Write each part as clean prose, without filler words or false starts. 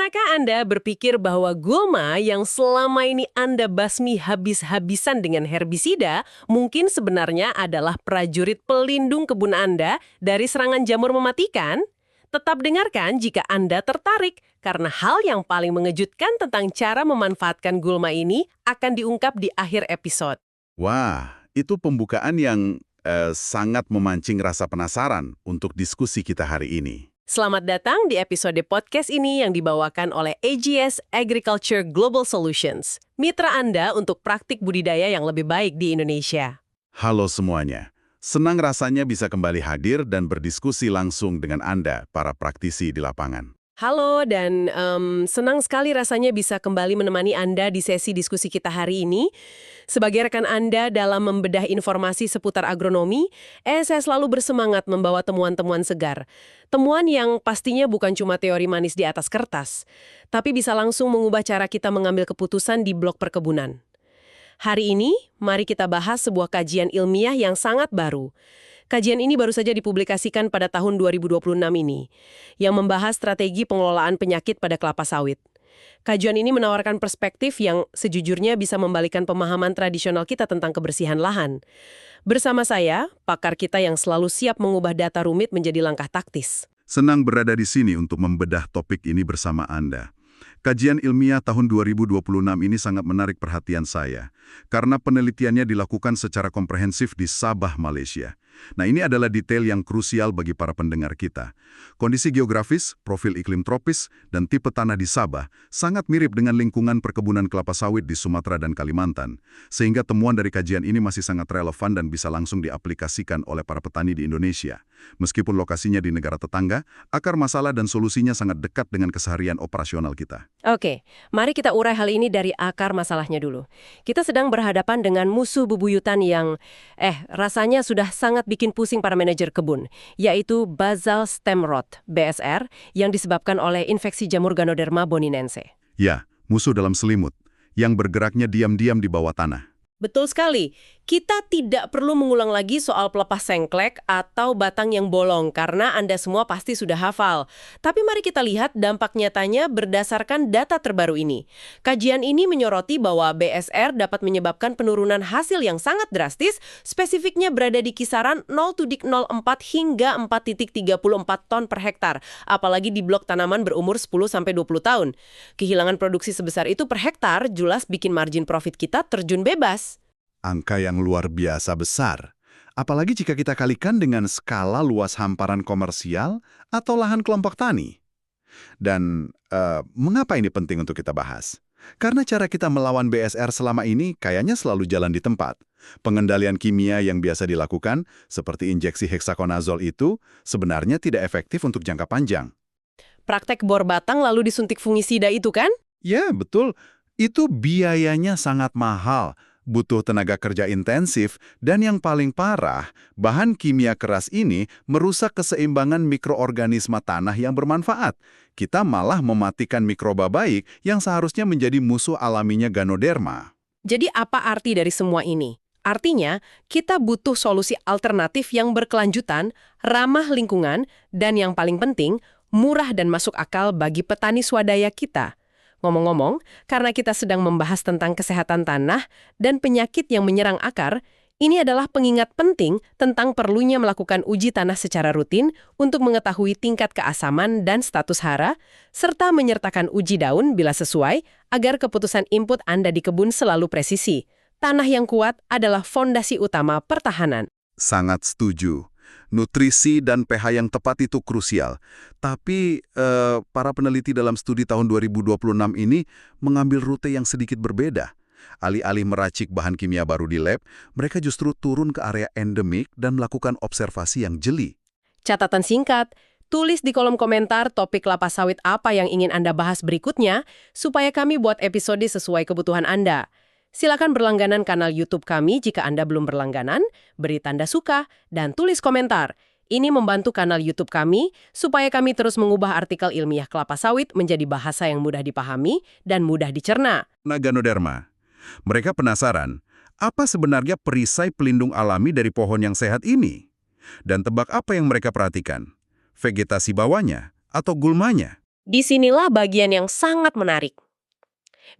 Pernahkah Anda berpikir bahwa gulma yang selama ini Anda basmi habis-habisan dengan herbisida mungkin sebenarnya adalah prajurit pelindung kebun Anda dari serangan jamur mematikan? Tetap dengarkan jika Anda tertarik, karena hal yang paling mengejutkan tentang cara memanfaatkan gulma ini akan diungkap di akhir episode. Wah, itu pembukaan yang sangat memancing rasa penasaran untuk diskusi kita hari ini. Selamat datang di episode podcast ini yang dibawakan oleh AGS Agriculture Global Solutions, mitra Anda untuk praktik budidaya yang lebih baik di Indonesia. Halo semuanya, senang rasanya bisa kembali hadir dan berdiskusi langsung dengan Anda, para praktisi di lapangan. Halo, dan senang sekali rasanya bisa kembali menemani Anda di sesi diskusi kita hari ini. Sebagai rekan Anda dalam membedah informasi seputar agronomi, saya selalu bersemangat membawa temuan-temuan segar. Temuan yang pastinya bukan cuma teori manis di atas kertas, tapi bisa langsung mengubah cara kita mengambil keputusan di blok perkebunan. Hari ini, mari kita bahas sebuah kajian ilmiah yang sangat baru. Kajian ini baru saja dipublikasikan pada tahun 2026 ini, yang membahas strategi pengelolaan penyakit pada kelapa sawit. Kajian ini menawarkan perspektif yang sejujurnya bisa membalikan pemahaman tradisional kita tentang kebersihan lahan. Bersama saya, pakar kita yang selalu siap mengubah data rumit menjadi langkah taktis. Senang berada di sini untuk membedah topik ini bersama Anda. Kajian ilmiah tahun 2026 ini sangat menarik perhatian saya, karena penelitiannya dilakukan secara komprehensif di Sabah, Malaysia. Nah, ini adalah detail yang krusial bagi para pendengar kita. Kondisi geografis, profil iklim tropis, dan tipe tanah di Sabah sangat mirip dengan lingkungan perkebunan kelapa sawit di Sumatera dan Kalimantan, sehingga temuan dari kajian ini masih sangat relevan dan bisa langsung diaplikasikan oleh para petani di Indonesia. Meskipun lokasinya di negara tetangga, akar masalah dan solusinya sangat dekat dengan keseharian operasional kita. Oke, mari kita urai hal ini dari akar masalahnya dulu. Kita sedang berhadapan dengan musuh bebuyutan yang, rasanya sudah sangat bikin pusing para manajer kebun, yaitu Basal Stem Rot, BSR, yang disebabkan oleh infeksi jamur Ganoderma boninense. Ya, musuh dalam selimut, yang bergeraknya diam-diam di bawah tanah. Betul sekali. Kita tidak perlu mengulang lagi soal pelepas sengklek atau batang yang bolong, karena Anda semua pasti sudah hafal. Tapi mari kita lihat dampak nyatanya berdasarkan data terbaru ini. Kajian ini menyoroti bahwa BSR dapat menyebabkan penurunan hasil yang sangat drastis, spesifiknya berada di kisaran 0,04 hingga 4,34 ton per hektar, apalagi di blok tanaman berumur 10-20 tahun. Kehilangan produksi sebesar itu per hektar jelas bikin margin profit kita terjun bebas. Angka yang luar biasa besar. Apalagi jika kita kalikan dengan skala luas hamparan komersial atau lahan kelompok tani. Dan mengapa ini penting untuk kita bahas? Karena cara kita melawan BSR selama ini kayaknya selalu jalan di tempat. Pengendalian kimia yang biasa dilakukan, seperti injeksi heksakonazol itu, sebenarnya tidak efektif untuk jangka panjang. Praktek bor batang lalu disuntik fungisida itu kan? Ya, betul. Itu biayanya sangat mahal. Butuh tenaga kerja intensif, dan yang paling parah, bahan kimia keras ini merusak keseimbangan mikroorganisme tanah yang bermanfaat. Kita malah mematikan mikroba baik yang seharusnya menjadi musuh alaminya Ganoderma. Jadi apa arti dari semua ini? Artinya, kita butuh solusi alternatif yang berkelanjutan, ramah lingkungan, dan yang paling penting, murah dan masuk akal bagi petani swadaya kita. Ngomong-ngomong, karena kita sedang membahas tentang kesehatan tanah dan penyakit yang menyerang akar, ini adalah pengingat penting tentang perlunya melakukan uji tanah secara rutin untuk mengetahui tingkat keasaman dan status hara, serta menyertakan uji daun bila sesuai agar keputusan input Anda di kebun selalu presisi. Tanah yang kuat adalah fondasi utama pertahanan. Sangat setuju. Nutrisi dan pH yang tepat itu krusial. Tapi para peneliti dalam studi tahun 2026 ini mengambil rute yang sedikit berbeda. Alih-alih meracik bahan kimia baru di lab, mereka justru turun ke area endemik dan melakukan observasi yang jeli. Catatan singkat, tulis di kolom komentar topik kelapa sawit apa yang ingin Anda bahas berikutnya, supaya kami buat episode sesuai kebutuhan Anda. Silakan berlangganan kanal YouTube kami jika Anda belum berlangganan, beri tanda suka, dan tulis komentar. Ini membantu kanal YouTube kami supaya kami terus mengubah artikel ilmiah kelapa sawit menjadi bahasa yang mudah dipahami dan mudah dicerna. Ganoderma. Mereka penasaran, apa sebenarnya perisai pelindung alami dari pohon yang sehat ini? Dan tebak apa yang mereka perhatikan? Vegetasi bawahnya atau gulmanya? Disinilah bagian yang sangat menarik.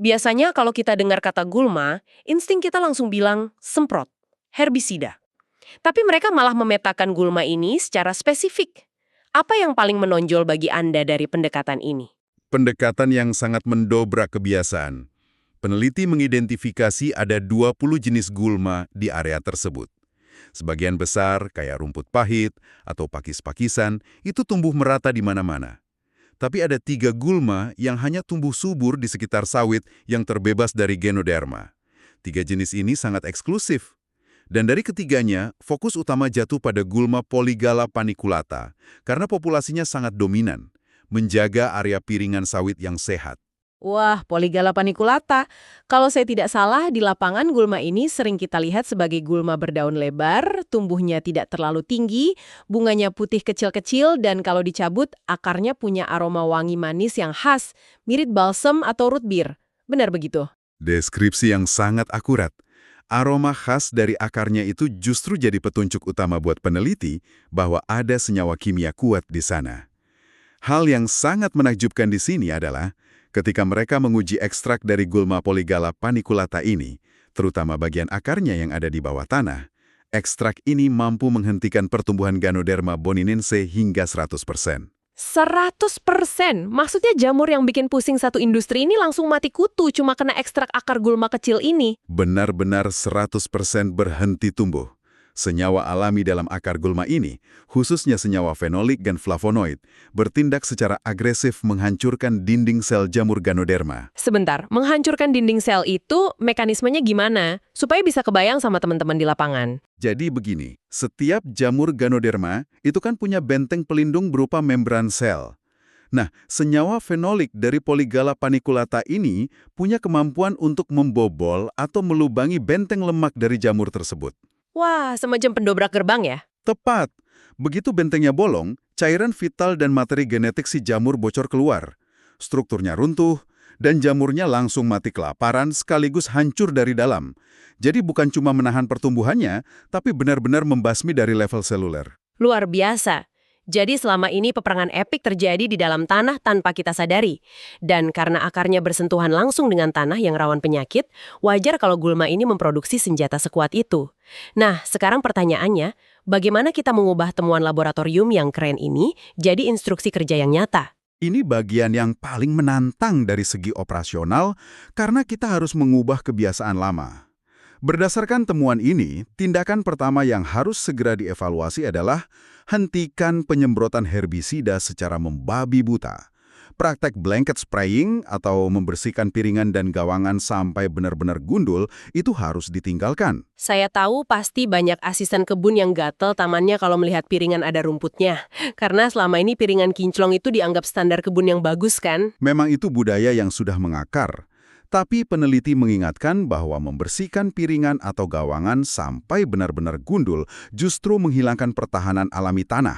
Biasanya kalau kita dengar kata gulma, insting kita langsung bilang semprot, herbisida. Tapi mereka malah memetakan gulma ini secara spesifik. Apa yang paling menonjol bagi Anda dari pendekatan ini? Pendekatan yang sangat mendobrak kebiasaan. Peneliti mengidentifikasi ada 20 jenis gulma di area tersebut. Sebagian besar, kayak rumput pahit atau pakis-pakisan, itu tumbuh merata di mana-mana. Tapi ada 3 gulma yang hanya tumbuh subur di sekitar sawit yang terbebas dari Ganoderma. 3 jenis ini sangat eksklusif. Dan dari ketiganya, fokus utama jatuh pada gulma Polygala paniculata, karena populasinya sangat dominan, menjaga area piringan sawit yang sehat. Wah, Polygala paniculata. Kalau saya tidak salah, di lapangan gulma ini sering kita lihat sebagai gulma berdaun lebar, tumbuhnya tidak terlalu tinggi, bunganya putih kecil-kecil, dan kalau dicabut, akarnya punya aroma wangi manis yang khas, mirip balsam atau root beer. Benar begitu? Deskripsi yang sangat akurat. Aroma khas dari akarnya itu justru jadi petunjuk utama buat peneliti bahwa ada senyawa kimia kuat di sana. Hal yang sangat menakjubkan di sini adalah ketika mereka menguji ekstrak dari gulma Polygala paniculata ini, terutama bagian akarnya yang ada di bawah tanah, ekstrak ini mampu menghentikan pertumbuhan Ganoderma boninense hingga 100%. 100%. Maksudnya jamur yang bikin pusing satu industri ini langsung mati kutu cuma kena ekstrak akar gulma kecil ini. Benar-benar 100% berhenti tumbuh. Senyawa alami dalam akar gulma ini, khususnya senyawa fenolik dan flavonoid, bertindak secara agresif menghancurkan dinding sel jamur Ganoderma. Sebentar, menghancurkan dinding sel itu mekanismenya gimana? Supaya bisa kebayang sama teman-teman di lapangan. Jadi begini, setiap jamur Ganoderma itu kan punya benteng pelindung berupa membran sel. Nah, senyawa fenolik dari Polygala paniculata ini punya kemampuan untuk membobol atau melubangi benteng lemak dari jamur tersebut. Wah, semacam pendobrak gerbang ya? Tepat. Begitu bentengnya bolong, cairan vital dan materi genetik si jamur bocor keluar. Strukturnya runtuh, dan jamurnya langsung mati kelaparan sekaligus hancur dari dalam. Jadi bukan cuma menahan pertumbuhannya, tapi benar-benar membasmi dari level seluler. Luar biasa. Jadi selama ini peperangan epik terjadi di dalam tanah tanpa kita sadari. Dan karena akarnya bersentuhan langsung dengan tanah yang rawan penyakit, wajar kalau gulma ini memproduksi senjata sekuat itu. Nah, sekarang pertanyaannya, bagaimana kita mengubah temuan laboratorium yang keren ini jadi instruksi kerja yang nyata? Ini bagian yang paling menantang dari segi operasional karena kita harus mengubah kebiasaan lama. Berdasarkan temuan ini, tindakan pertama yang harus segera dievaluasi adalah hentikan penyemprotan herbisida secara membabi buta. Praktek blanket spraying atau membersihkan piringan dan gawangan sampai benar-benar gundul itu harus ditinggalkan. Saya tahu pasti banyak asisten kebun yang gatel tamannya kalau melihat piringan ada rumputnya. Karena selama ini piringan kinclong itu dianggap standar kebun yang bagus kan? Memang itu budaya yang sudah mengakar. Tapi peneliti mengingatkan bahwa membersihkan piringan atau gawangan sampai benar-benar gundul justru menghilangkan pertahanan alami tanah.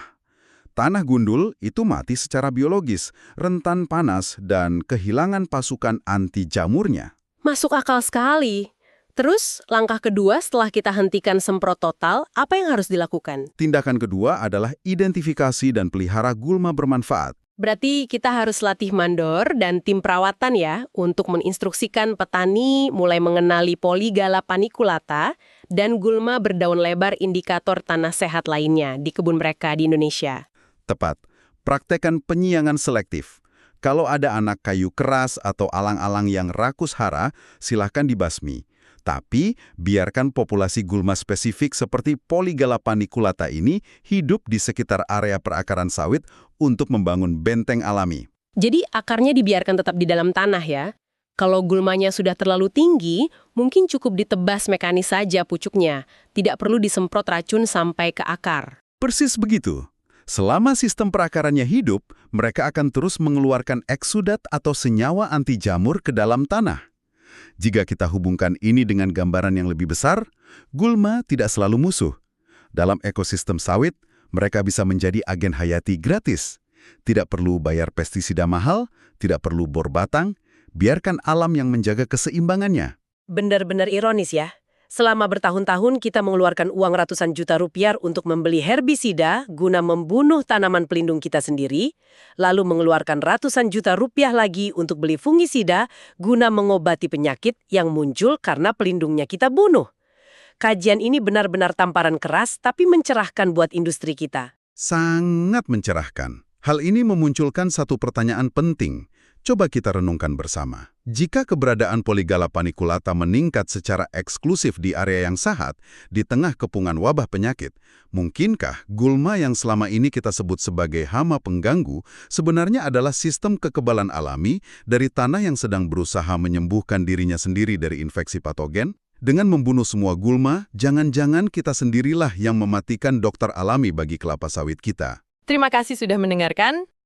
Tanah gundul itu mati secara biologis, rentan panas, dan kehilangan pasukan anti jamurnya. Masuk akal sekali. Terus, langkah kedua setelah kita hentikan semprot total, apa yang harus dilakukan? Tindakan kedua adalah identifikasi dan pelihara gulma bermanfaat. Berarti kita harus latih mandor dan tim perawatan ya untuk menginstruksikan petani mulai mengenali Polygala paniculata dan gulma berdaun lebar indikator tanah sehat lainnya di kebun mereka di Indonesia. Tepat. Praktekkan penyiangan selektif. Kalau ada anak kayu keras atau alang-alang yang rakus hara, silahkan dibasmi. Tapi, biarkan populasi gulma spesifik seperti Polygala paniculata ini hidup di sekitar area perakaran sawit untuk membangun benteng alami. Jadi akarnya dibiarkan tetap di dalam tanah ya? Kalau gulmanya sudah terlalu tinggi, mungkin cukup ditebas mekanis saja pucuknya. Tidak perlu disemprot racun sampai ke akar. Persis begitu. Selama sistem perakarannya hidup, mereka akan terus mengeluarkan eksudat atau senyawa anti jamur ke dalam tanah. Jika kita hubungkan ini dengan gambaran yang lebih besar, gulma tidak selalu musuh. Dalam ekosistem sawit, mereka bisa menjadi agen hayati gratis. Tidak perlu bayar pestisida mahal, tidak perlu bor batang, biarkan alam yang menjaga keseimbangannya. Benar-benar ironis ya. Selama bertahun-tahun kita mengeluarkan uang ratusan juta rupiah untuk membeli herbisida guna membunuh tanaman pelindung kita sendiri, lalu mengeluarkan ratusan juta rupiah lagi untuk beli fungisida guna mengobati penyakit yang muncul karena pelindungnya kita bunuh. Kajian ini benar-benar tamparan keras tapi mencerahkan buat industri kita. Sangat mencerahkan. Hal ini memunculkan satu pertanyaan penting. Coba kita renungkan bersama. Jika keberadaan Polygala paniculata meningkat secara eksklusif di area yang sahat, di tengah kepungan wabah penyakit, mungkinkah gulma yang selama ini kita sebut sebagai hama pengganggu sebenarnya adalah sistem kekebalan alami dari tanah yang sedang berusaha menyembuhkan dirinya sendiri dari infeksi patogen? Dengan membunuh semua gulma, jangan-jangan kita sendirilah yang mematikan dokter alami bagi kelapa sawit kita. Terima kasih sudah mendengarkan.